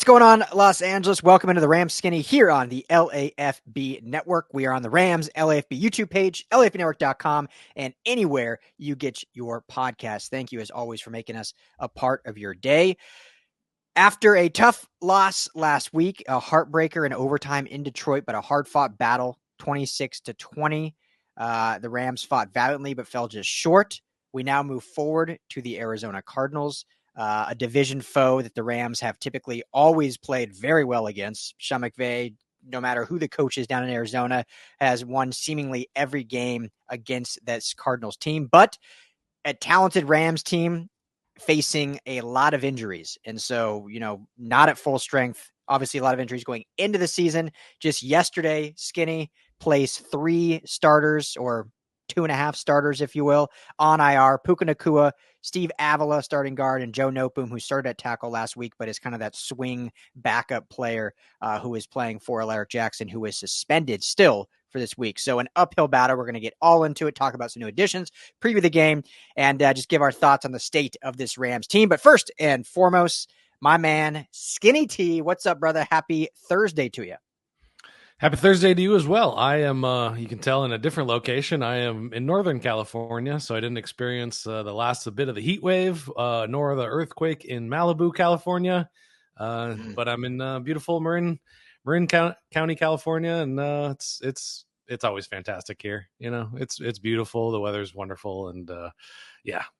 going on, Los Angeles? Welcome into the Rams Skinny here on the LAFB Network. We are on the Rams LAFB YouTube page, LAFBnetwork.com, and anywhere you get your podcast. Thank you, as always, for making us a part of your day. After a tough loss last week, a heartbreaker in overtime in Detroit, but a hard-fought battle, 26-20. The Rams fought valiantly, but fell just short. We now move forward to the Arizona Cardinals, a division foe that the Rams have typically always played very well against. Sean McVay, no matter who the coach is down in Arizona, has won seemingly every game against this Cardinals team, but a talented Rams team facing a lot of injuries. And so, not at full strength. Obviously, a lot of injuries going into the season. Just yesterday, Skinny placed 3 starters, or 2.5 starters, if you will, on IR. Puka Nacua, Steve Avila, starting guard, and Joe Noteboom, who started at tackle last week, but is kind of that swing backup player who is playing for Alaric Jackson, who is suspended still for this week. So an uphill battle. We're going to get all into it, talk about some new additions, preview the game, and just give our thoughts on the state of this Rams team. But first and foremost, my man, Skinny T. What's up, brother? Happy Thursday to you. Happy Thursday to you as well. I am, you can tell, in a different location. I am in Northern California, so I didn't experience the last bit of the heat wave, nor the earthquake in Malibu, California. But I'm in beautiful Marin County, California, and it's always fantastic here. It's beautiful. The weather's wonderful, and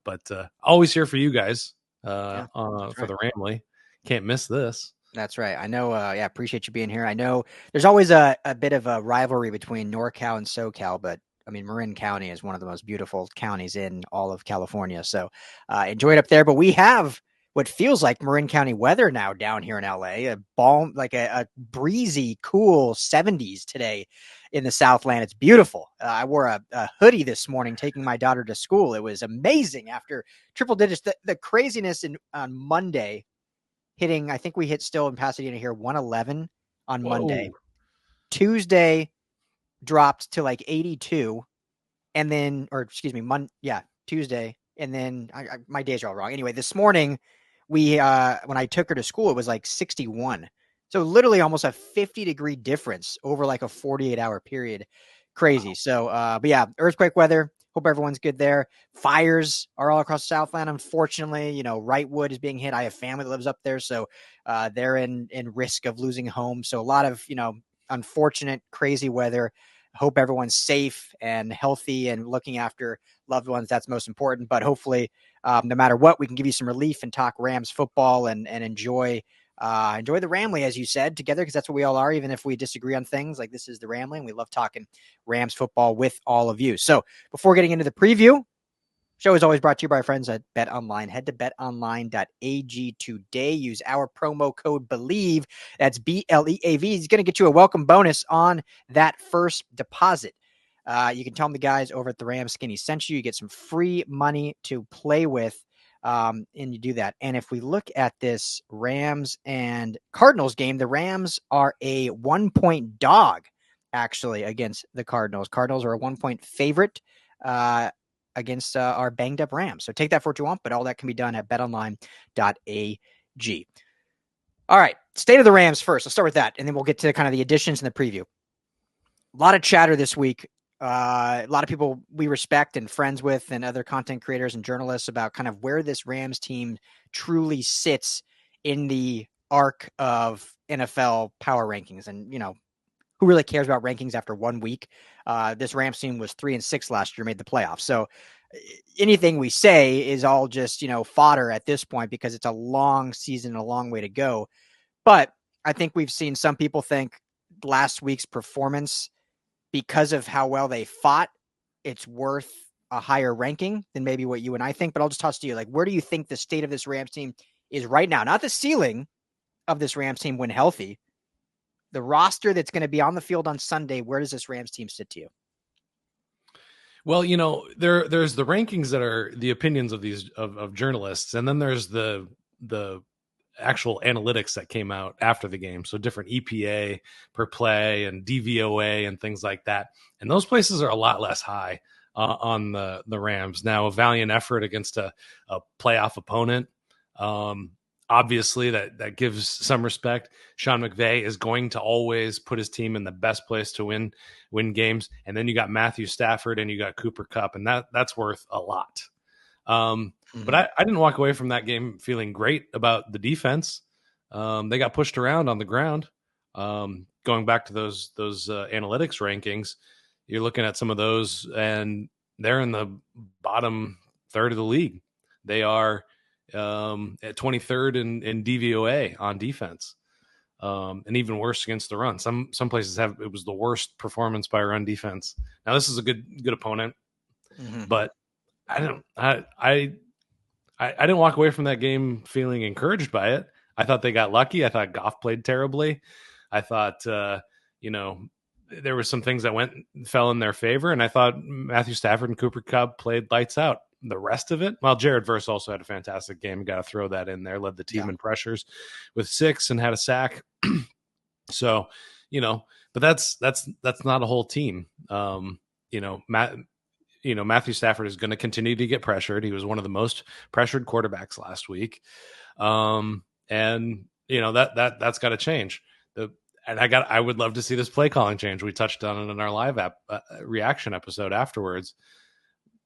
but always here for you guys for the Ramley. Can't miss this. That's right. I know. Appreciate you being here. I know there's always a bit of a rivalry between NorCal and SoCal, but I mean, Marin County is one of the most beautiful counties in all of California. So enjoy it up there. But we have what feels like Marin County weather now down here in LA, a breezy, cool 70s today in the Southland. It's beautiful. I wore a hoodie this morning taking my daughter to school. It was amazing after triple digits. The craziness on Monday, hitting, I think we hit still in Pasadena here, 111 on Monday. Tuesday dropped to like 82. And then, Tuesday. And then my days are all wrong. Anyway, this morning, when I took her to school, it was like 61. So literally almost a 50-degree difference over like a 48-hour period. Crazy. Wow. So, earthquake weather. Hope everyone's good there. Fires are all across Southland. Unfortunately, Wrightwood is being hit. I have family that lives up there, so they're in risk of losing home. So a lot of, unfortunate, crazy weather. Hope everyone's safe and healthy and looking after loved ones. That's most important. But hopefully, no matter what, we can give you some relief and talk Rams football and enjoy the Ramley, as you said, together, because that's what we all are, even if we disagree on things. Like, this is the Ramley, and we love talking Rams football with all of you. So before getting into the preview, show is always brought to you by our friends at BetOnline. Head to betonline.ag today. Use our promo code BELIEVE. That's BLEAV. He's going to get you a welcome bonus on that first deposit. You can tell them the guys over at the Rams Skinny sent you. You get some free money to play with. And you do that. And if we look at this Rams and Cardinals game, the Rams are a 1-point dog, actually, against the Cardinals. Cardinals are a 1-point favorite against our banged up Rams. So take that for what you want, but all that can be done at betonline.ag. All right, state of the Rams first. Let's start with that, and then we'll get to kind of the additions and the preview. A lot of chatter this week. A lot of people we respect and friends with and other content creators and journalists about kind of where this Rams team truly sits in the arc of NFL power rankings. And, who really cares about rankings after 1 week? This Rams team was 3-6 last year, made the playoffs. So anything we say is all just, fodder at this point, because it's a long season, a long way to go. But I think we've seen some people think last week's performance, because of how well they fought, it's worth a higher ranking than maybe what you and I think. But I'll just toss to you, like, where do you think the state of this Rams team is right now? Not the ceiling of this Rams team when healthy. The roster that's going to be on the field on Sunday, where does this Rams team sit to you? Well, there's the rankings that are the opinions of these of journalists, and then there's the actual analytics that came out after the game. So different EPA per play and DVOA and things like that. And those places are a lot less high on the Rams. Now, a valiant effort against a playoff opponent. obviously that gives some respect. Sean McVay is going to always put his team in the best place to win games. And then you got Matthew Stafford and you got Cooper Kupp, and that's worth a lot. But I didn't walk away from that game feeling great about the defense. They got pushed around on the ground. Going back to those analytics rankings, you're looking at some of those, and they're in the bottom third of the league. They are at 23rd in DVOA on defense, and even worse against the run. Some places it was the worst performance by run defense. Now this is a good opponent, but I didn't walk away from that game feeling encouraged by it. I thought they got lucky. I thought Goff played terribly. I thought there were some things that fell in their favor, and I thought Matthew Stafford and Cooper Kupp played lights out. The rest of it, well, Jared Verse also had a fantastic game. Got to throw that in there. Led the team in pressures with 6 and had a sack. So, but that's not a whole team. Matthew Stafford is going to continue to get pressured. He was one of the most pressured quarterbacks last week. And that's got to change. I would love to see this play calling change. We touched on it in our live reaction episode afterwards.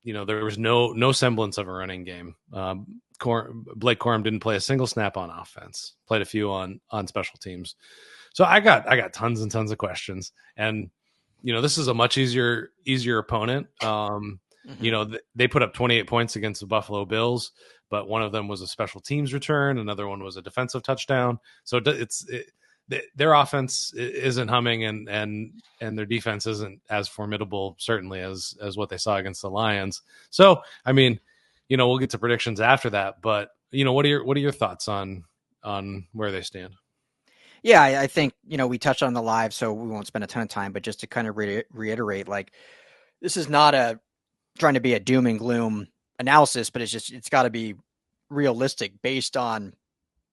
There was no semblance of a running game. Blake Corum didn't play a single snap on offense, played a few on special teams. So I got tons and tons of questions, and this is a much easier opponent. They put up 28 points against the Buffalo Bills, but one of them was a special teams return. Another one was a defensive touchdown. So their offense isn't humming, and their defense isn't as formidable, certainly, as what they saw against the Lions. So, I mean, we'll get to predictions after that, but what are your thoughts on where they stand? Yeah, I think, we touched on the live, so we won't spend a ton of time, but just to kind of reiterate, like, this is not trying to be a doom and gloom analysis, but it's got to be realistic based on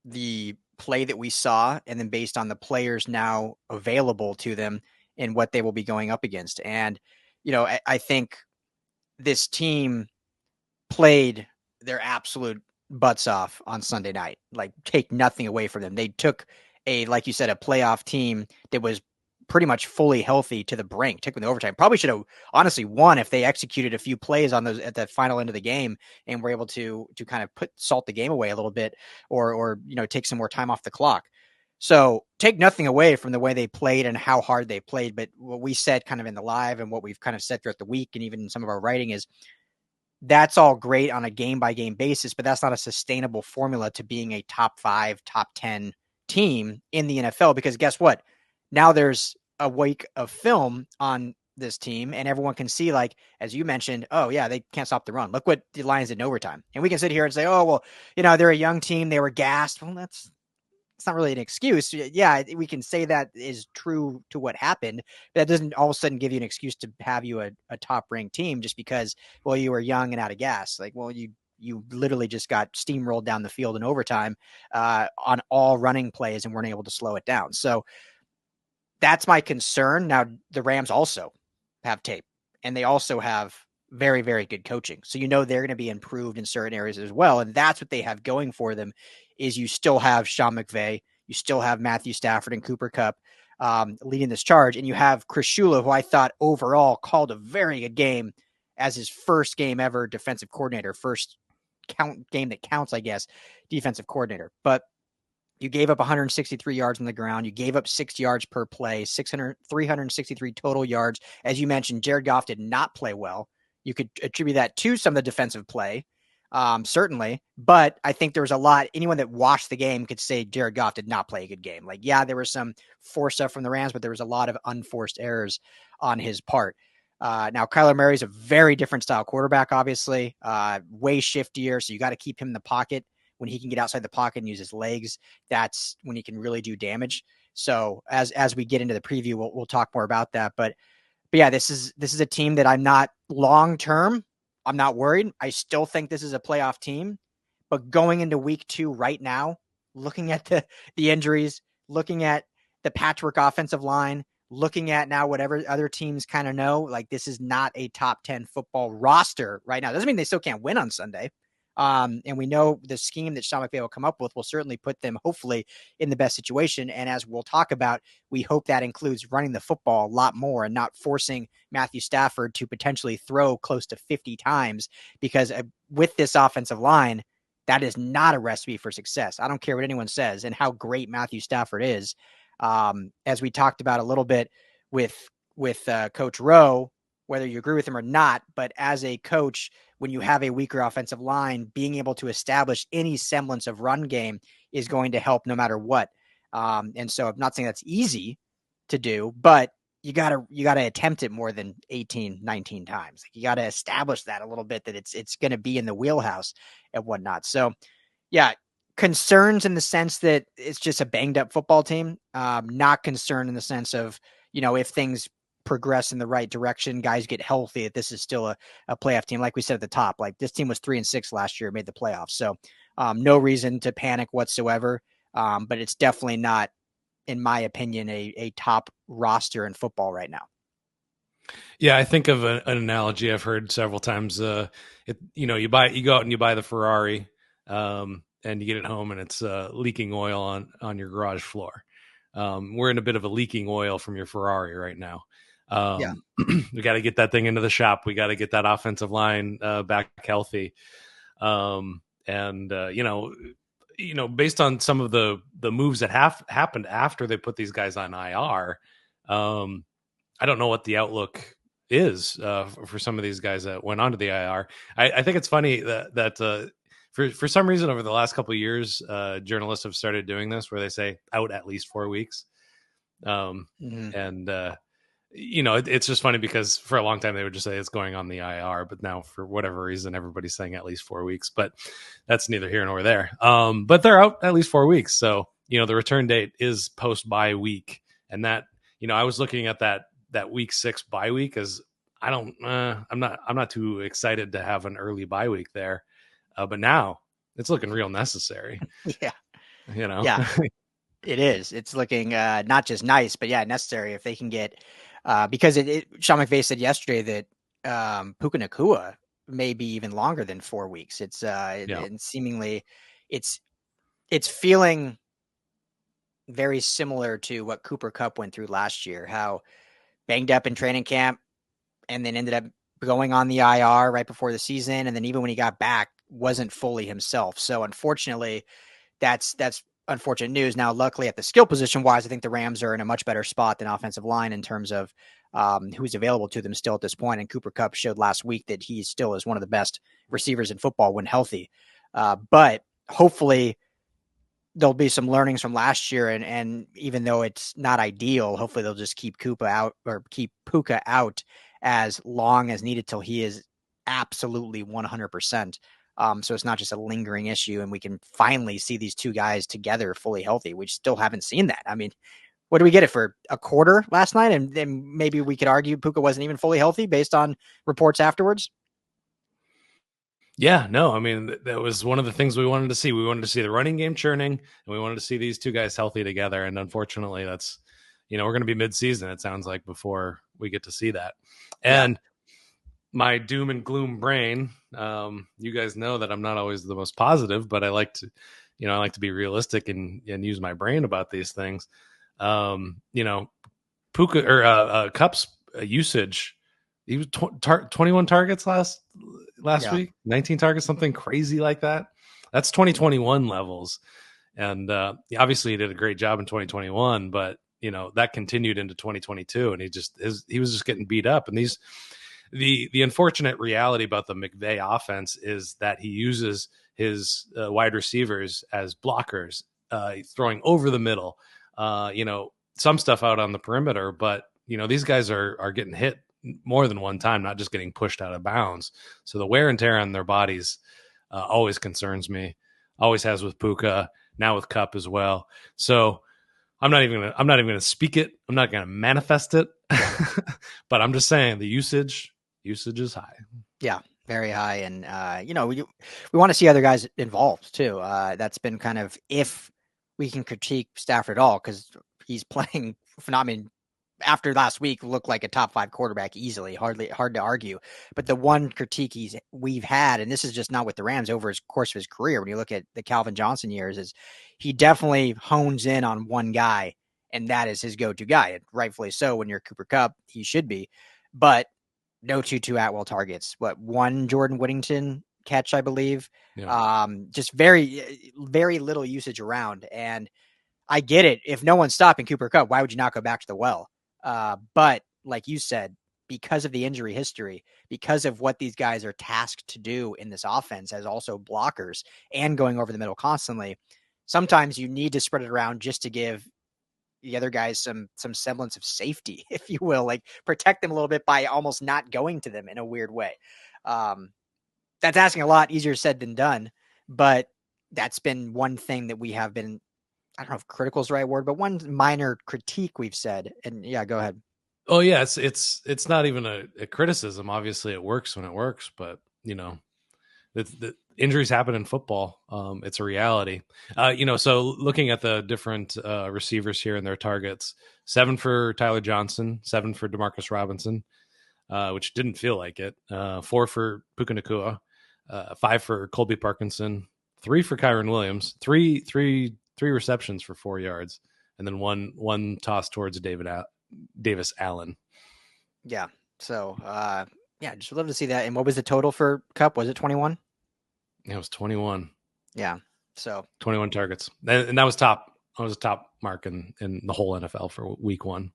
the play that we saw, and then based on the players now available to them and what they will be going up against. And, I think this team played their absolute butts off on Sunday night. Like, take nothing away from them. They took like you said, a playoff team that was pretty much fully healthy to the brink, took them to overtime. Probably should have honestly won if they executed a few plays on those at the final end of the game and were able to kind of salt the game away a little bit, or take some more time off the clock. So take nothing away from the way they played and how hard they played. But what we said kind of in the live, and what we've kind of said throughout the week, and even in some of our writing, is that's all great on a game by game basis, but that's not a sustainable formula to being a top 5, top 10 team in the NFL, because guess what? Now there's a week of film on this team, and everyone can see, like, as you mentioned, oh yeah, they can't stop the run. Look what the Lions did in overtime. And we can sit here and say, oh, well, they're a young team. They were gassed. Well, it's not really an excuse. Yeah, we can say that is true to what happened. But that doesn't all of a sudden give you an excuse to have you a top ranked team just because, well, you were young and out of gas. Like, well, you literally just got steamrolled down the field in overtime on all running plays and weren't able to slow it down. So that's my concern. Now, the Rams also have tape, and they also have very, very good coaching. So they're going to be improved in certain areas as well. And that's what they have going for them, is you still have Sean McVay, you still have Matthew Stafford and Cooper Kupp leading this charge, and you have Chris Shula, who I thought overall called a very good game as his first game ever defensive coordinator, first game that counts, I guess, defensive coordinator. But you gave up 163 yards on the ground. You gave up 6 yards per play, 363 total yards. As you mentioned, Jared Goff did not play well. You could attribute that to some of the defensive play, certainly. But I think there was a lot. Anyone that watched the game could say Jared Goff did not play a good game. Like, yeah, there was some forced stuff from the Rams, but there was a lot of unforced errors on his part. Now, Kyler Murray is a very different style quarterback, obviously, way shiftier. So you got to keep him in the pocket. When he can get outside the pocket and use his legs, that's when he can really do damage. So as we get into the preview, we'll talk more about that. But yeah, this is a team that I'm not long-term. I'm not worried. I still think this is a playoff team, but going into week 2 right now, looking at the injuries, looking at the patchwork offensive line, looking at now whatever other teams kind of know, like, this is not a top 10 football roster right now. Doesn't mean they still can't win on Sunday. And we know the scheme that Sean McVay will come up with will certainly put them, hopefully, in the best situation. And as we'll talk about, we hope that includes running the football a lot more and not forcing Matthew Stafford to potentially throw close to 50 times, because with this offensive line, that is not a recipe for success. I don't care what anyone says and how great Matthew Stafford is. As we talked about a little bit with Coach Rowe, whether you agree with him or not, but as a coach, when you have a weaker offensive line, being able to establish any semblance of run game is going to help no matter what. And so I'm not saying that's easy to do, but you gotta attempt it more than 18, 19 times. You gotta establish that a little bit, that it's going to be in the wheelhouse and whatnot. So yeah, concerns in the sense that it's just a banged up football team. Not concerned in the sense of, if things progress in the right direction, guys get healthy, that this is still a playoff team. Like we said at the top, like this team was 3-6 last year, made the playoffs. So no reason to panic whatsoever. But it's definitely not, in my opinion, a top roster in football right now. Yeah, I think of an analogy I've heard several times. You go out and you buy the Ferrari, and you get it home and it's leaking oil on your garage floor. We're in a bit of a leaking oil from your Ferrari right now. Yeah. We got to get that thing into the shop. We got to get that offensive line back healthy. Based on some of the moves that happened after they put these guys on IR, I don't know what the outlook is for some of these guys that went onto the IR. I think it's funny that for some reason over the last couple of years, journalists have started doing this where they say out at least 4 weeks. It's just funny because for a long time they would just say it's going on the IR, but now for whatever reason everybody's saying at least 4 weeks. But that's neither here nor there. But they're out at least 4 weeks, so the return date is post bye week, and that I was looking at that week 6 bye week as I'm not too excited to have an early bye week there, but now it's looking real necessary. Yeah, Yeah. It is. It's looking not just nice, but yeah, necessary if they can get because Sean McVay said yesterday that Puka Nacua may be even longer than 4 weeks. It's and seemingly it's feeling very similar to what Cooper Kupp went through last year, how banged up in training camp and then ended up going on the IR right before the season, and then even when he got back wasn't fully himself. So unfortunately, that's unfortunate news. Now, luckily at the skill position wise, I think the Rams are in a much better spot than offensive line in terms of who's available to them still at this point. And Cooper Kupp showed last week that he still is one of the best receivers in football when healthy. But hopefully there'll be some learnings from last year. And even though it's not ideal, hopefully they'll just keep keep Puka out as long as needed till he is absolutely 100%. So it's not just a lingering issue, and we can finally see these two guys together fully healthy. We still haven't seen that. I mean, what do we get it for a quarter last night? And then maybe we could argue Puka wasn't even fully healthy based on reports afterwards. Yeah, no, I mean, that was one of the things we wanted to see. We wanted to see the running game churning, and we wanted to see these two guys healthy together. And unfortunately, that's, we're going to be mid-season, it sounds like, before we get to see that. And my doom and gloom brain, you guys know that I'm not always the most positive, but I like to be realistic and use my brain about these things. Puka or Kupp's usage, he was 21 targets last week, 19 targets, something crazy like that. That's 2021 levels. And obviously he did a great job in 2021, but that continued into 2022, and he was just getting beat up. And the unfortunate reality about the McVay offense is that he uses his wide receivers as blockers, throwing over the middle, some stuff out on the perimeter, but these guys are getting hit more than one time, not just getting pushed out of bounds. So the wear and tear on their bodies always concerns me, always has with Puka, now with Kupp as well. So I'm not even gonna speak it. I'm not gonna manifest it, but I'm just saying the usage is high. Yeah, very high. And, we want to see other guys involved too. That's been kind of, if we can critique Stafford at all, because he's playing phenomenal. after last week, looked like a top 5 quarterback easily, hard to argue. But the one critique we've had, and this is just not with the Rams, over his course of his career, when you look at the Calvin Johnson years, is he definitely hones in on one guy, and that is his go-to guy. And rightfully so. When you're Cooper Kupp, he should be. But no Tutu Atwell targets. What, one Jordan Whittington catch, I believe. Yeah. Just very, very little usage around. And I get it. If no one's stopping Cooper Kupp, why would you not go back to the well? But like you said, because of the injury history, because of what these guys are tasked to do in this offense as also blockers and going over the middle constantly, sometimes you need to spread it around just to give the other guys some semblance of safety, if you will, like protect them a little bit by almost not going to them in a weird way. That's asking a lot, easier said than done, but that's been one thing that we have been, I don't know if critical is the right word, but one minor critique we've said. And yeah, go ahead. Oh yeah, it's not even a criticism. Obviously, it works when it works, but the injuries happen in football. It's a reality. So looking at the different receivers here and their targets, 7 for Tyler Johnson, 7 for Demarcus Robinson, which didn't feel like it. 4 for Puka Nacua, 5 for Colby Parkinson, 3 for Kyren Williams, three receptions for 4 yards, and then one toss towards Davis Allen. Yeah. So, yeah, just would love to see that. And what was the total for Kupp? Was it 21? It was 21. Yeah. So 21 targets. And that was top. That was a top mark in the whole NFL for week 1.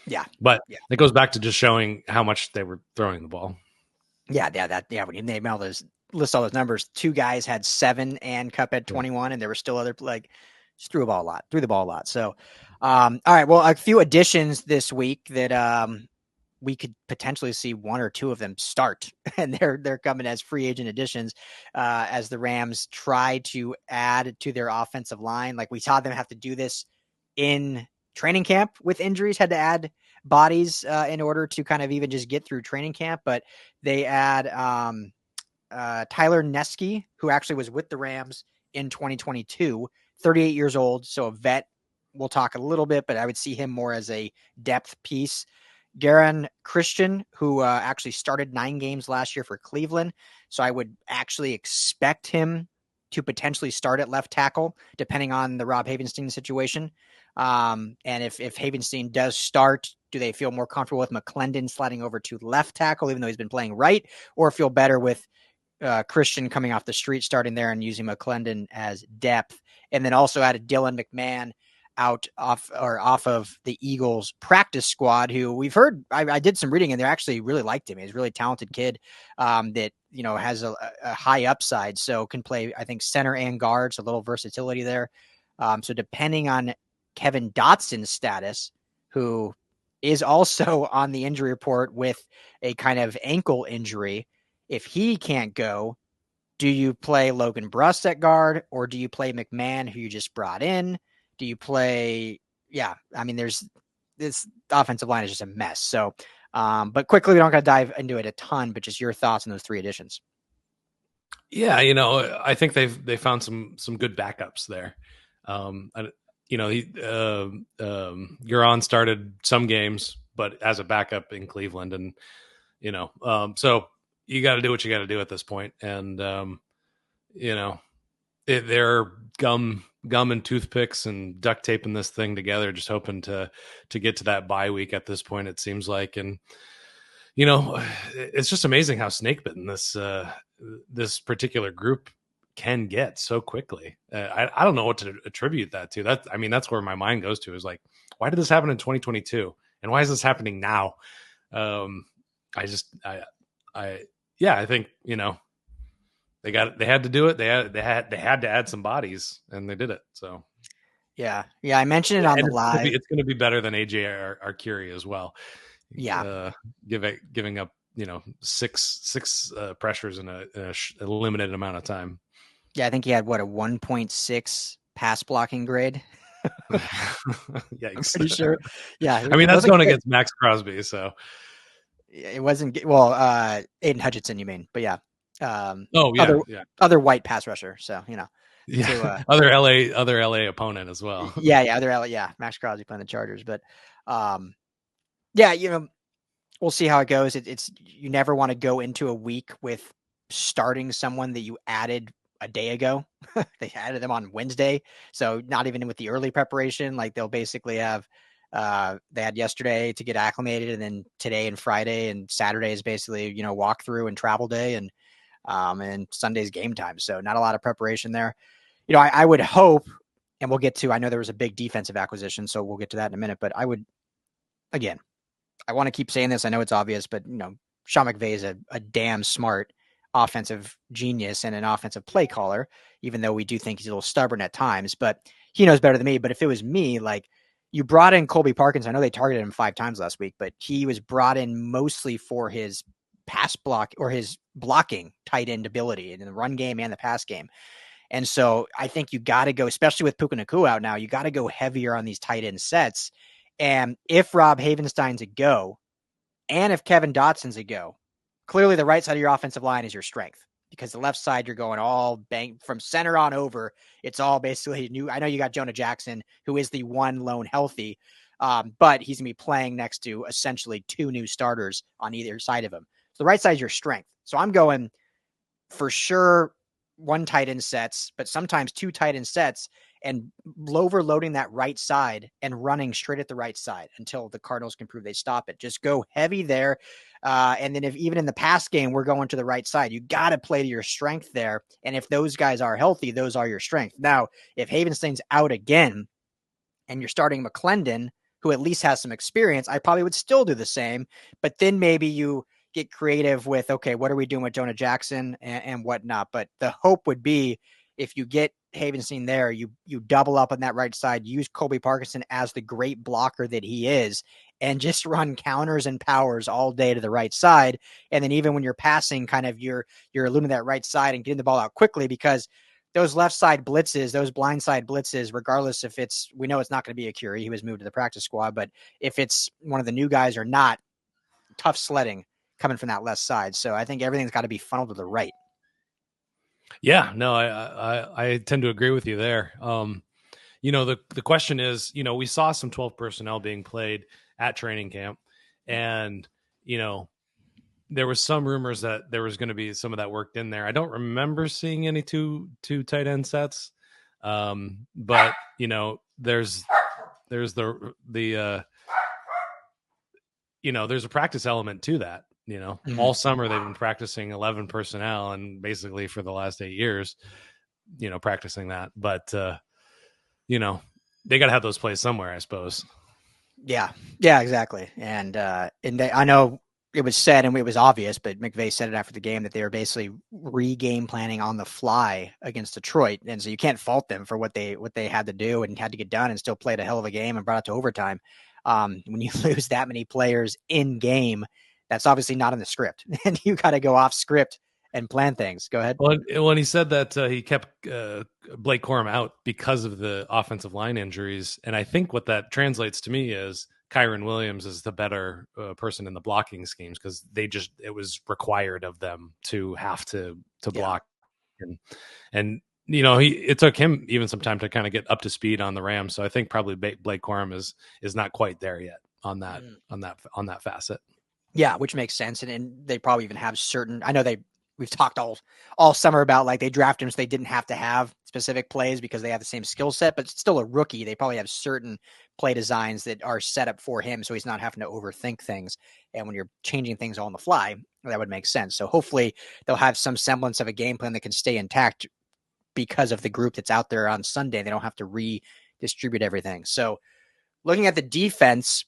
yeah. But Yeah. it goes back to just showing how much they were throwing the ball. Yeah. When you name all those, list all those numbers, 2 guys had 7 and Kupp had 21, and there were still other, just threw the ball a lot. So, all right. Well, a few additions this week that, we could potentially see 1 or 2 of them start, and they're coming as free agent additions, as the Rams try to add to their offensive line. Like we saw them have to do this in training camp with injuries, had to add bodies in order to kind of even just get through training camp. But they add Tyler Neskey, who actually was with the Rams in 2022, 38 years old, so a vet. We'll talk a little bit, but I would see him more as a depth piece. Geron Christian, who actually started 9 games last year for Cleveland. So I would actually expect him to potentially start at left tackle, depending on the Rob Havenstein situation. And if Havenstein does start, do they feel more comfortable with McClendon sliding over to left tackle, even though he's been playing right, or feel better with Christian coming off the street, starting there and using McClendon as depth? And then also added Dylan McMahon off of the Eagles practice squad, who we've heard, I did some reading and they actually really liked him. He's a really talented kid that, has a high upside, so can play, I think, center and guard, so a little versatility there. So depending on Kevin Dotson's status, who is also on the injury report with a kind of ankle injury, if he can't go, do you play Logan Bruss at guard, or do you play McMahon, who you just brought in? Do you play? Yeah, I mean, this offensive line is just a mess. So, but quickly, we don't got to dive into it a ton, but just your thoughts on those 3 additions. Yeah, I think they found some good backups there. Huron started some games, but as a backup in Cleveland, and so you got to do what you got to do at this point, and they're gum and toothpicks and duct taping this thing together, just hoping to get to that bye week at this point, it seems like. And it's just amazing how snake bitten this particular group can get so quickly. I don't know what to attribute that to. That's where my mind goes to, is like, why did this happen in 2022 and why is this happening now? I think they had to do it. They had to add some bodies, and they did it. So yeah, I mentioned it on the live. It's going to be better than AJ Arcuri as well. Yeah, giving up 6 pressures in a limited amount of time. Yeah, I think he had a 1.6 pass blocking grade. Yikes. I'm pretty sure. Yeah, that's going against Max Crosby, so it wasn't well. Aiden Hutchinson, you mean? But yeah. Other white pass rusher. So other LA opponent as well. Other LA. Yeah, Max Crosby playing the Chargers, but Yeah, we'll see how it goes. It's you never want to go into a week with starting someone that you added a day ago. They added them on Wednesday, so not even with the early preparation. Like they'll basically have they had yesterday to get acclimated, and then today and Friday and Saturday is basically walkthrough and travel day, and Sunday's game time. So not a lot of preparation there. I would hope, and we'll get to. I know there was a big defensive acquisition, so we'll get to that in a minute. But I would again I want to keep saying this. I know it's obvious, but Sean McVay is a damn smart offensive genius and an offensive play caller, even though we do think he's a little stubborn at times, but he knows better than me. But if it was me, like you brought in Colby Parkinson, I know they targeted him 5 times last week, but he was brought in mostly for his pass block or his blocking tight end ability in the run game and the pass game. And so I think you got to go, especially with Puka Nacua out now, you got to go heavier on these tight end sets. And if Rob Havenstein's a go, and if Kevin Dotson's a go, clearly the right side of your offensive line is your strength, because the left side, you're going all bang from center on over. It's all basically new. I know you got Jonah Jackson, who is the one lone healthy, but he's going to be playing next to essentially 2 new starters on either side of him. So the right side is your strength. So I'm going for sure 1 tight end sets, but sometimes 2 tight end sets, and overloading that right side and running straight at the right side until the Cardinals can prove they stop it. Just go heavy there. And then if even in the pass game, we're going to the right side, you got to play to your strength there. And if those guys are healthy, those are your strength. Now, if Havenstein's out again and you're starting McClendon, who at least has some experience, I probably would still do the same. But then maybe you get creative with, okay, what are we doing with Jonah Jackson and whatnot? But the hope would be if you get Havenstein there, you double up on that right side, use Colby Parkinson as the great blocker that he is, and just run counters and powers all day to the right side. And then even when you're passing, kind of you're eluding that right side and getting the ball out quickly, because those left side blitzes, those blind side blitzes, regardless if we know it's not going to be a Curie, he was moved to the practice squad, but if it's one of the new guys or not, tough sledding coming from that left side. So I think everything's got to be funneled to the right. Yeah, no, I tend to agree with you there. The question is, we saw some 12 personnel being played at training camp, and there was some rumors that there was going to be some of that worked in there. I don't remember seeing any two tight end sets, but there's the there's a practice element to that. All summer they've been practicing 11 personnel, and basically for the last 8 years, practicing that. But they got to have those plays somewhere, I suppose. Yeah, exactly. And I know it was said and it was obvious, but McVay said it after the game that they were basically re-game planning on the fly against Detroit, and so you can't fault them for what they had to do and had to get done, and still played a hell of a game and brought it to overtime. When you lose that many players in game, that's obviously not in the script, and you got to go off script and plan things. Go ahead. When he said that he kept Blake Corum out because of the offensive line injuries, and I think what that translates to me is Kyren Williams is the better person in the blocking schemes, because it was required of them to have to block, and it took him even some time to kind of get up to speed on the Rams. So I think probably Blake Corum is not quite there yet on that facet. Yeah, which makes sense, and they probably even have certain. I know we've talked all summer about like they drafted him so they didn't have to have specific plays because they have the same skill set, but it's still a rookie. They probably have certain play designs that are set up for him, so he's not having to overthink things. And when you're changing things on the fly, that would make sense. So hopefully they'll have some semblance of a game plan that can stay intact because of the group that's out there on Sunday. They don't have to redistribute everything. So looking at the defense,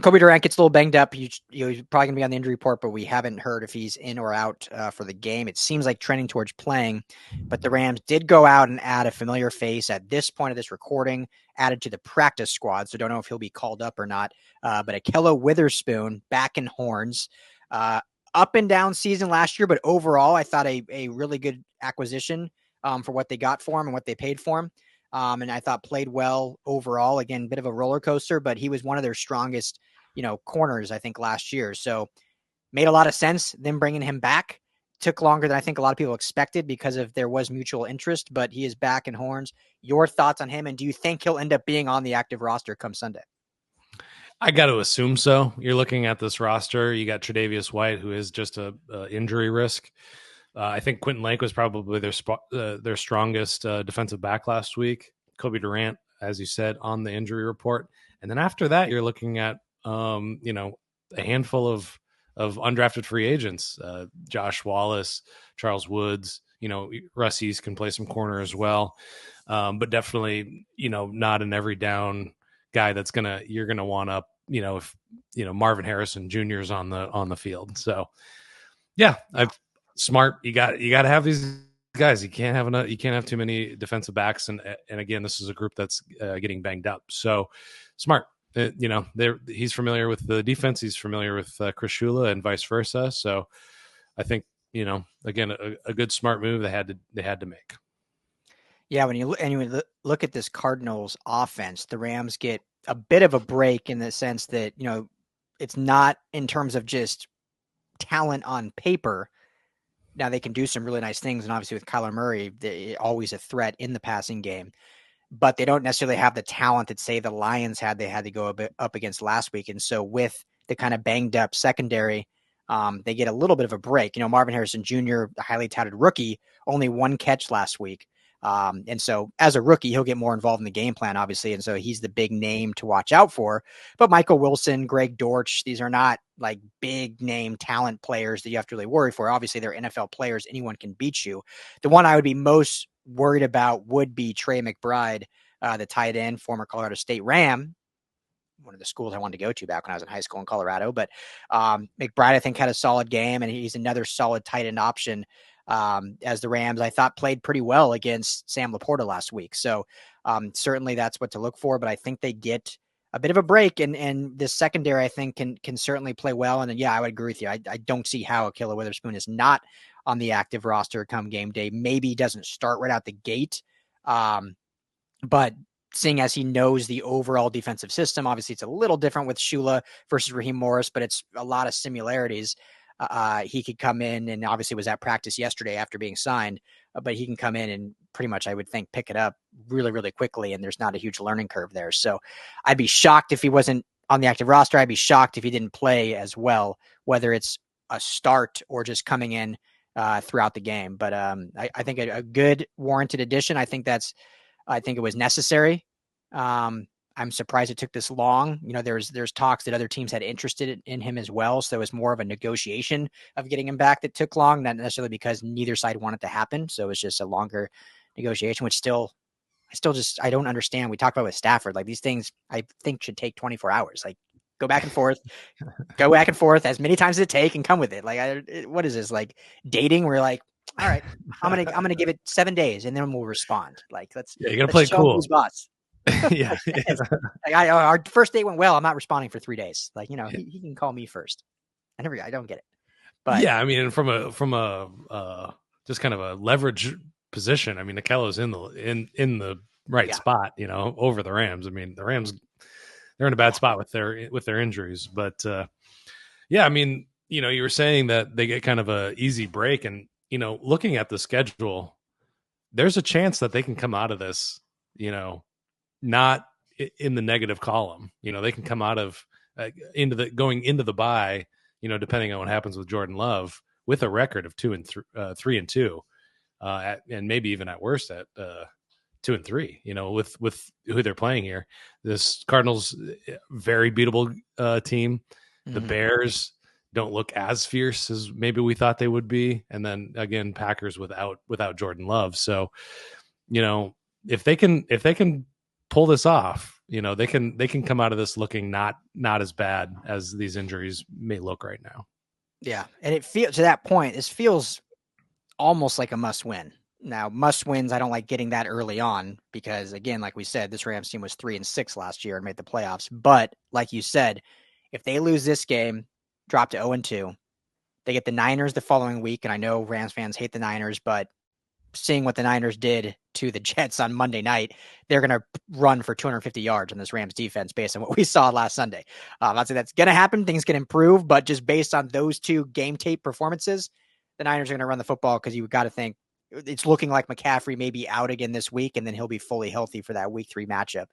Cobie Durant gets a little banged up. He's probably going to be on the injury report, but we haven't heard if he's in or out for the game. It seems like trending towards playing, but the Rams did go out and add a familiar face at this point of this recording, added to the practice squad, so don't know if he'll be called up or not. But Akhello Witherspoon back in horns. Up and down season last year, but overall, I thought a really good acquisition for what they got for him and what they paid for him. And I thought played well overall. Again, bit of a roller coaster, but he was one of their strongest, corners, I think, last year. So made a lot of sense. Them bringing him back took longer than I think a lot of people expected because there was mutual interest, but he is back in horns. Your thoughts on him, and do you think he'll end up being on the active roster come Sunday? I got to assume so. You're looking at this roster. You got Tre'Davious White, who is just a injury risk. I think Quentin Lake was probably their strongest defensive back last week. Cobie Durant, as you said, on the injury report. And then after that, you're looking at a handful of undrafted free agents. Josh Wallace, Charles Woods. Russ Yeast can play some corner as well, but definitely not an every down guy you're gonna want up. If Marvin Harrison Jr. is on the field. So yeah, smart. You got to have these guys. You can't have too many defensive backs. And again, this is a group that's getting banged up. So smart. He's familiar with the defense. He's familiar with Chris Shula and vice versa. So I think, again, a good smart move they had to make. Yeah, when you look at this Cardinals offense, the Rams get a bit of a break in the sense that, it's not in terms of just talent on paper. Now they can do some really nice things. And obviously with Kyler Murray, they're always a threat in the passing game, but they don't necessarily have the talent that say the Lions they had to go up against last week. And so with the kind of banged up secondary, they get a little bit of a break. Marvin Harrison Jr., a highly touted rookie, only one catch last week. And so as a rookie, he'll get more involved in the game plan, obviously. And so he's the big name to watch out for. But Michael Wilson, Greg Dortch, these are not like big name talent players that you have to really worry for. Obviously, they're NFL players. Anyone can beat you. The one I would be most worried about would be Trey McBride, the tight end, former Colorado State Ram, one of the schools I wanted to go to back when I was in high school in Colorado. But McBride, I think, had a solid game, and he's another solid tight end option. As the Rams, I thought, played pretty well against Sam Laporta last week. So certainly that's what to look for, but I think they get a bit of a break, and this secondary, I think, can certainly play well. And then, yeah, I would agree with you. I don't see how Akhello Witherspoon is not on the active roster come game day. Maybe he doesn't start right out the gate. But seeing as he knows the overall defensive system, obviously it's a little different with Shula versus Raheem Morris, but it's a lot of similarities. He could come in and obviously was at practice yesterday after being signed, but he can come in and pretty much, I would think, pick it up really, really quickly. And there's not a huge learning curve there. So I'd be shocked if he wasn't on the active roster. I'd be shocked if he didn't play as well, whether it's a start or just coming in throughout the game. But I think a good warranted addition. I think it was necessary. I'm surprised it took this long. There's talks that other teams had interested in him as well. So it was more of a negotiation of getting him back that took long, not necessarily because neither side wanted to happen. So it was just a longer negotiation, which I don't understand. We talked about with Stafford, like these things I think should take 24 hours. Like go back and forth as many times as it take and come with it. Like, what is this, like dating? We're like, all right, I'm going to give it 7 days and then we'll respond. Like, you got to play cool. Who's boss. Yeah. Our first date went well. I'm not responding for 3 days. Like, he can call me first. I don't get it. But yeah, I mean, from a just kind of a leverage position, I mean, Akhello's in the right spot, over the Rams. I mean, the Rams, they're in a bad spot with their injuries, but yeah, I mean, you were saying that they get kind of a easy break, and looking at the schedule, there's a chance that they can come out of this, not in the negative column. They can come out of going into the bye, depending on what happens with Jordan Love, with a record of 3-2, and maybe even at worst at 2-3. With who they're playing here. This Cardinals, very beatable team. The Bears don't look as fierce as maybe we thought they would be, and then again, Packers without Jordan Love. So, if they can pull this off, they can come out of this looking not as bad as these injuries may look right now. Yeah, and it feels, to that point, this feels almost like a must win. Now, must wins, I don't like getting that early on because, again, like we said, this Rams team was 3-6 last year and made the playoffs. But like you said, if they lose this game, drop to 0-2, they get the Niners the following week. And I know Rams fans hate the Niners, but seeing what the Niners did to the Jets on Monday night, they're going to run for 250 yards on this Rams defense based on what we saw last Sunday. I'd say that's going to happen. Things can improve, but just based on those two game tape performances, the Niners are going to run the football because you've got to think it's looking like McCaffrey may be out again this week, and then he'll be fully healthy for that week 3 matchup.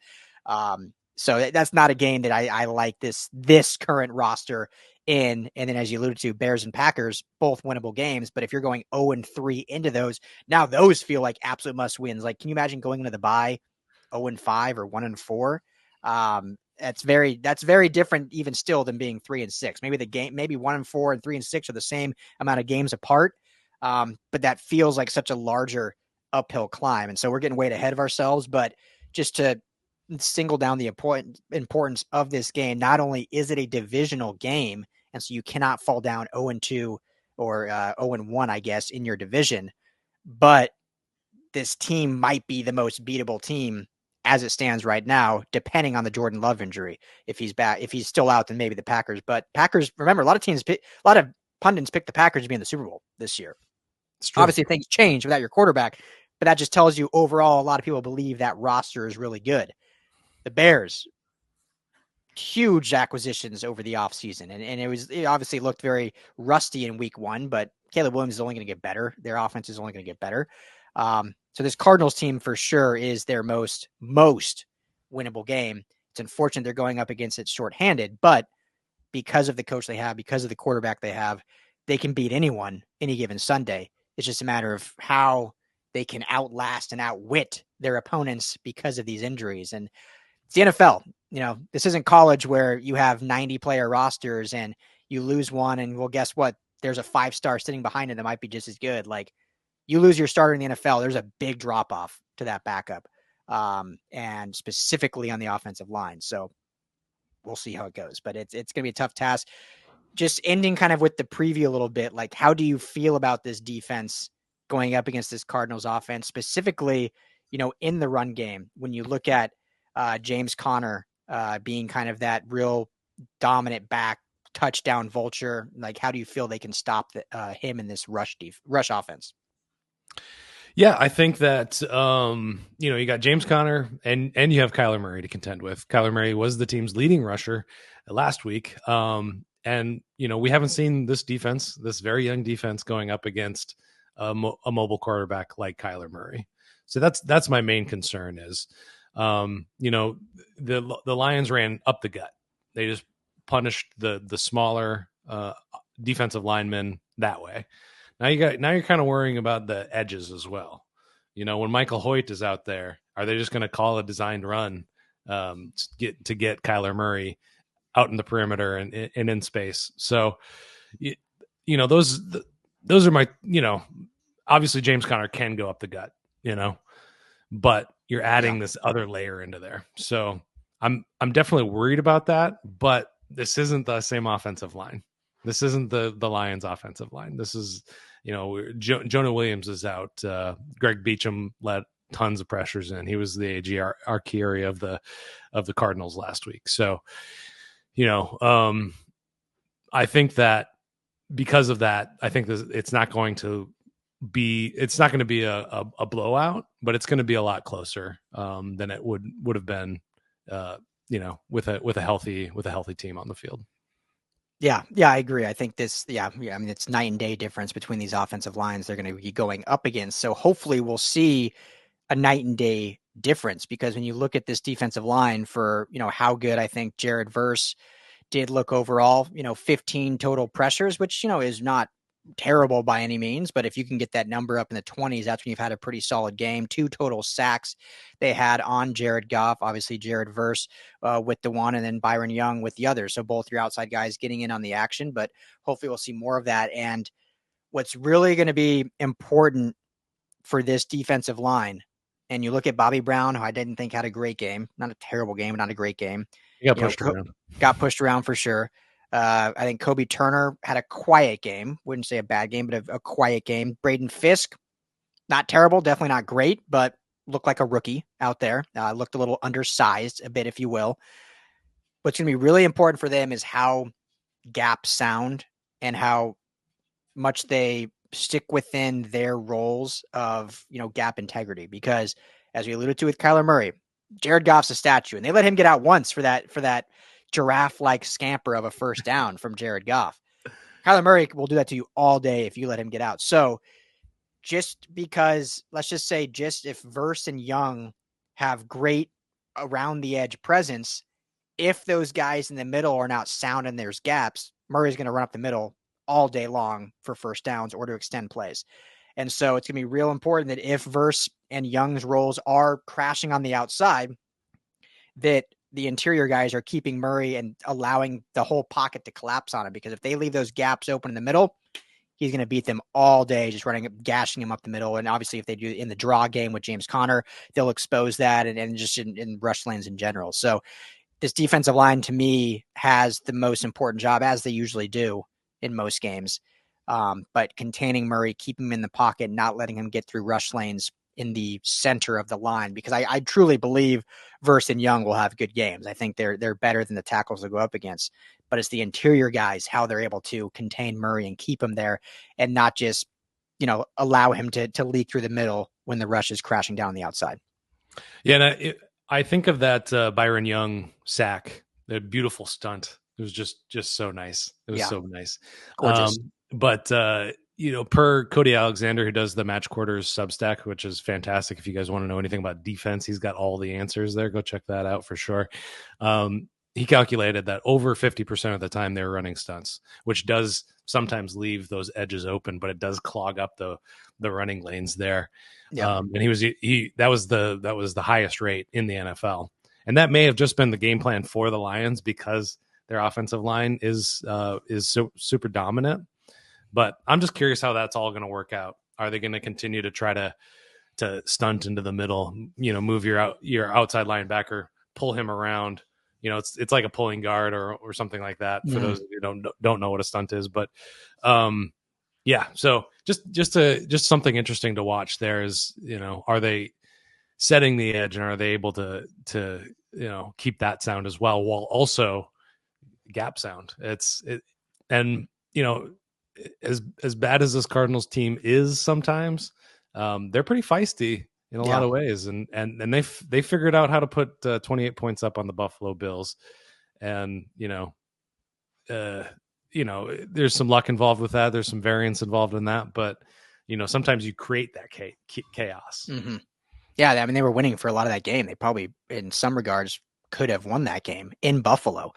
So that's not a game that I like this current roster in. And then, as you alluded to, Bears and Packers, both winnable games. But if you're going 0-3 into those, now those feel like absolute must wins. Like, can you imagine going into the bye 0-5 or 1-4? That's very different even still than being 3-6. Maybe 1-4 and 3-6 are the same amount of games apart. But that feels like such a larger uphill climb. And so we're getting way ahead of ourselves, but just to single down the importance of this game, not only is it a divisional game, and so you cannot fall down 0-2 or 0-1, I guess, in your division, but this team might be the most beatable team as it stands right now, depending on the Jordan Love injury. If he's back, if he's still out, then maybe the Packers. But Packers, remember, a lot of pundits picked the Packers to be in the Super Bowl this year. Obviously, things change without your quarterback, but that just tells you overall, a lot of people believe that roster is really good. The Bears, huge acquisitions over the offseason. And it obviously looked very rusty in week one, but Caleb Williams is only going to get better. Their offense is only going to get better. So this Cardinals team for sure is their most winnable game. It's unfortunate they're going up against it shorthanded, but because of the coach they have, because of the quarterback they have, they can beat anyone any given Sunday. It's just a matter of how they can outlast and outwit their opponents because of these injuries. And it's the NFL. This isn't college where you have 90-player rosters and you lose one and, well, guess what? There's a 5-star sitting behind it that might be just as good. Like, you lose your starter in the NFL, there's a big drop-off to that backup, and specifically on the offensive line. So we'll see how it goes. But it's going to be a tough task. Just ending kind of with the preview a little bit, like, how do you feel about this defense going up against this Cardinals offense, specifically, in the run game, when you look at James Conner being kind of that real dominant back touchdown vulture? Like, how do you feel they can stop him in this rush offense? Yeah, I think that you got James Conner and you have Kyler Murray to contend with. Kyler Murray was the team's leading rusher last week. And we haven't seen this defense, this very young defense, going up against a mobile quarterback like Kyler Murray. So that's my main concern is, the Lions ran up the gut. They just punished the smaller defensive linemen that way. Now you're kind of worrying about the edges as well. When Michael Hoyt is out there, are they just going to call a designed run to get Kyler Murray out in the perimeter and in space? So, those are my, obviously James Conner can go up the gut, but you're adding this other layer into there. So I'm definitely worried about that, but this isn't the same offensive line. This isn't the Lions offensive line. This is, Jonah Williams is out. Greg Beacham let tons of pressures in. He was the AG Archieri of the Cardinals last week. So, I think that because of that, I think it's not going to be a blowout, but it's going to be a lot closer than it would have been, with a healthy team on the field. Yeah, I agree. I think I mean, it's night and day difference between these offensive lines they're going to be going up against. So hopefully we'll see a night and day difference, because when you look at this defensive line for, how good I think Jared Verse did look overall, 15 total pressures, which, is not terrible by any means, but if you can get that number up in the 20s, that's when you've had a pretty solid game. 2 total sacks they had on Jared Goff, obviously Jared Verse with the one, and then Byron Young with the other. So both your outside guys getting in on the action, but hopefully we'll see more of that. And what's really going to be important for this defensive line, and you look at Bobby Brown, who I didn't think had a great game, not a terrible game, but not a great game. He got pushed around. Got pushed around for sure. I think Kobie Turner had a quiet game. Wouldn't say a bad game, but a quiet game. Braden Fisk, not terrible, definitely not great, but looked like a rookie out there. Looked a little undersized, a bit, if you will. What's going to be really important for them is how gaps sound and how much they stick within their roles of, gap integrity. Because as we alluded to with Kyler Murray, Jared Goff's a statue, and they let him get out once for that giraffe-like scamper of a first down from Jared Goff. Kyler Murray will do that to you all day if you let him get out. So just because, let's just say, just if Verse and Young have great around the edge presence, if those guys in the middle are not sound and there's gaps, Murray's going to run up the middle all day long for first downs or to extend plays. And so it's going to be real important that if Verse and Young's roles are crashing on the outside, that the interior guys are keeping Murray and allowing the whole pocket to collapse on him. Because if they leave those gaps open in the middle, he's going to beat them all day, just gashing him up the middle. And obviously, if they do in the draw game with James Conner, they'll expose that and just in rush lanes in general. So this defensive line, to me, has the most important job, as they usually do in most games. But containing Murray, keeping him in the pocket, not letting him get through rush lanes in the center of the line, because I truly believe Verse and Young will have good games. I think they're better than the tackles they'll go up against, but it's the interior guys, how they're able to contain Murray and keep him there and not just, allow him to leak through the middle when the rush is crashing down the outside. Yeah. And I think of that Byron Young sack, the beautiful stunt. It was just so nice. It was so nice. Gorgeous. But per Cody Alexander, who does the Match Quarters Substack, which is fantastic. If you guys want to know anything about defense, he's got all the answers there. Go check that out for sure. He calculated that over 50% of the time they were running stunts, which does sometimes leave those edges open, but it does clog up the running lanes there. Yeah. And that was the highest rate in the NFL. And that may have just been the game plan for the Lions because their offensive line is so super dominant. But I'm just curious how that's all going to work out. Are they going to continue to try to stunt into the middle, move your outside linebacker, pull him around? It's like a pulling guard or something like that for those who don't know what a stunt is. But so just something interesting to watch there is, are they setting the edge and are they able to keep that sound as well while also gap sound? As bad as this Cardinals team is sometimes, they're pretty feisty in a lot of ways, and they figured out how to put 28 points up on the Buffalo Bills, and there's some luck involved with that. There's some variance involved in that, but sometimes you create that chaos. Mm-hmm. Yeah, I mean, they were winning for a lot of that game. They probably, in some regards, could have won that game in Buffalo.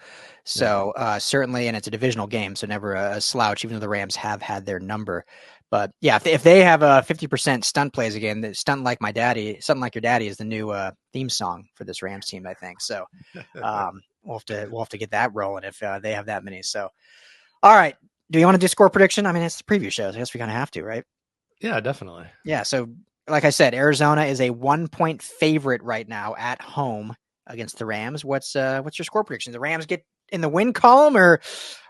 So certainly, and it's a divisional game, so never a slouch, even though the Rams have had their number. But yeah, if they have a 50% stunt plays again, stunt like my daddy, something like your daddy is the new theme song for this Rams team, I think. So we'll have to get that rolling if they have that many. So, all right, do you want to do score prediction? I mean, it's the preview shows. I guess we kind of have to, right? Yeah, definitely. Yeah. So, like I said, Arizona is a 1-point favorite right now at home against the Rams. What's your score prediction? The Rams get in the win column, or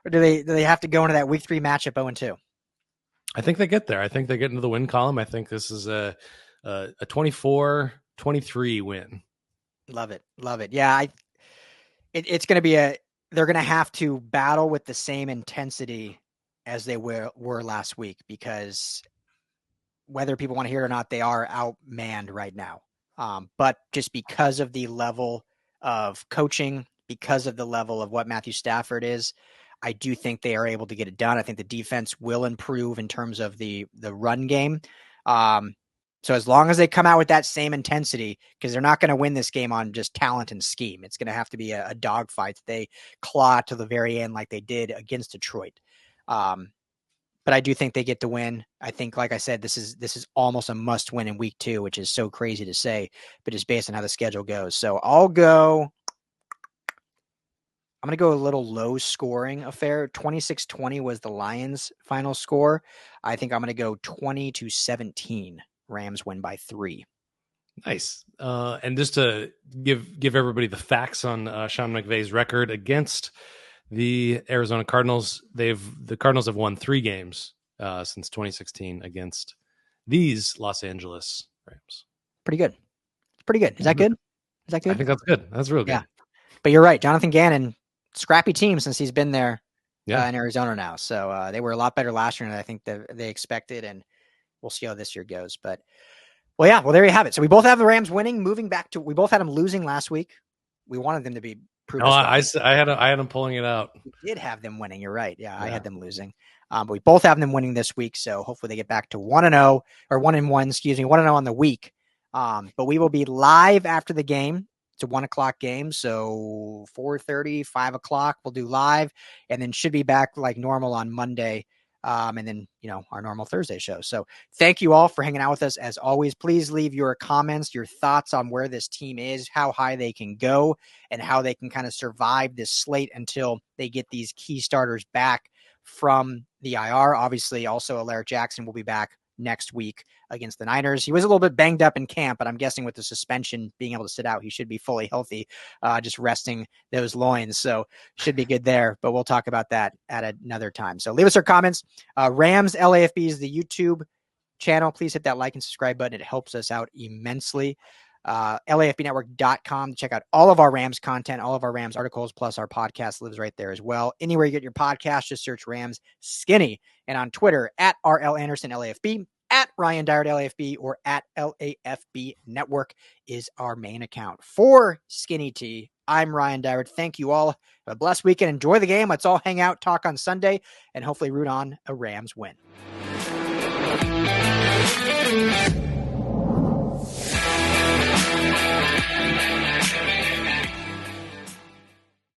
do they have to go into that week 3 matchup 0-2? I think they get there. I think they get into the win column. I think this is a 24-23 win. Love it. Yeah, it's going to be they're going to have to battle with the same intensity as they were last week, because whether people want to hear it or not, they are outmanned right now. But just because of the level of coaching, because of the level of what Matthew Stafford is, I do think they are able to get it done. I think the defense will improve in terms of the run game. So as long as they come out with that same intensity, because they're not going to win this game on just talent and scheme. It's going to have to be a dogfight. They claw to the very end like they did against Detroit. But I do think they get the win. I think, like I said, this is almost a must win in week 2, which is so crazy to say, but it's based on how the schedule goes. So I'm going to go a little low scoring affair. 26-20 was the Lions' final score. I think I'm going to go 20-17. Rams win by 3. Nice. And just to give everybody the facts on Sean McVay's record against the Arizona Cardinals, the Cardinals have won 3 games since 2016 against these Los Angeles Rams. Pretty good. Is that good? I think that's good. That's real good. Yeah. But you're right. Jonathan Gannon, scrappy team since he's been there in Arizona now. So they were a lot better last year than I think they expected, and we'll see how this year goes. But well, there you have it. So we both have the Rams winning, moving back to, we both had them losing last week. We wanted them to be proven. No, I had them pulling it out. We did have them winning. You're right. Yeah, I had them losing. But we both have them winning this week. So hopefully they get back to 1-0 or 1-1, 1-0 on the week. But we will be live after the game It's a 1:00 game, so 4:30, 5:00 we'll do live, and then should be back like normal on Monday. And then, our normal Thursday show. So thank you all for hanging out with us. As always, please leave your comments, your thoughts on where this team is, how high they can go, and how they can kind of survive this slate until they get these key starters back from the IR. Obviously, also Alaric Jackson will be back next week against the Niners. He was a little bit banged up in camp, but I'm guessing with the suspension, being able to sit out, he should be fully healthy, just resting those loins. So should be good there, but we'll talk about that at another time. So leave us your comments. Rams LAFB is the YouTube channel. Please hit that like and subscribe button. It helps us out immensely. LAFBnetwork.com to check out all of our Rams content, all of our Rams articles, plus our podcast lives right there as well. Anywhere you get your podcast, just search Rams Skinny. And on Twitter, at RL Anderson LAFB, at Ryan Dyer LAFB, or at LAFB Network is our main account. For Skinny T, I'm Ryan Dyer. Thank you all. Have a blessed weekend. Enjoy the game. Let's all hang out, talk on Sunday, and hopefully root on a Rams win.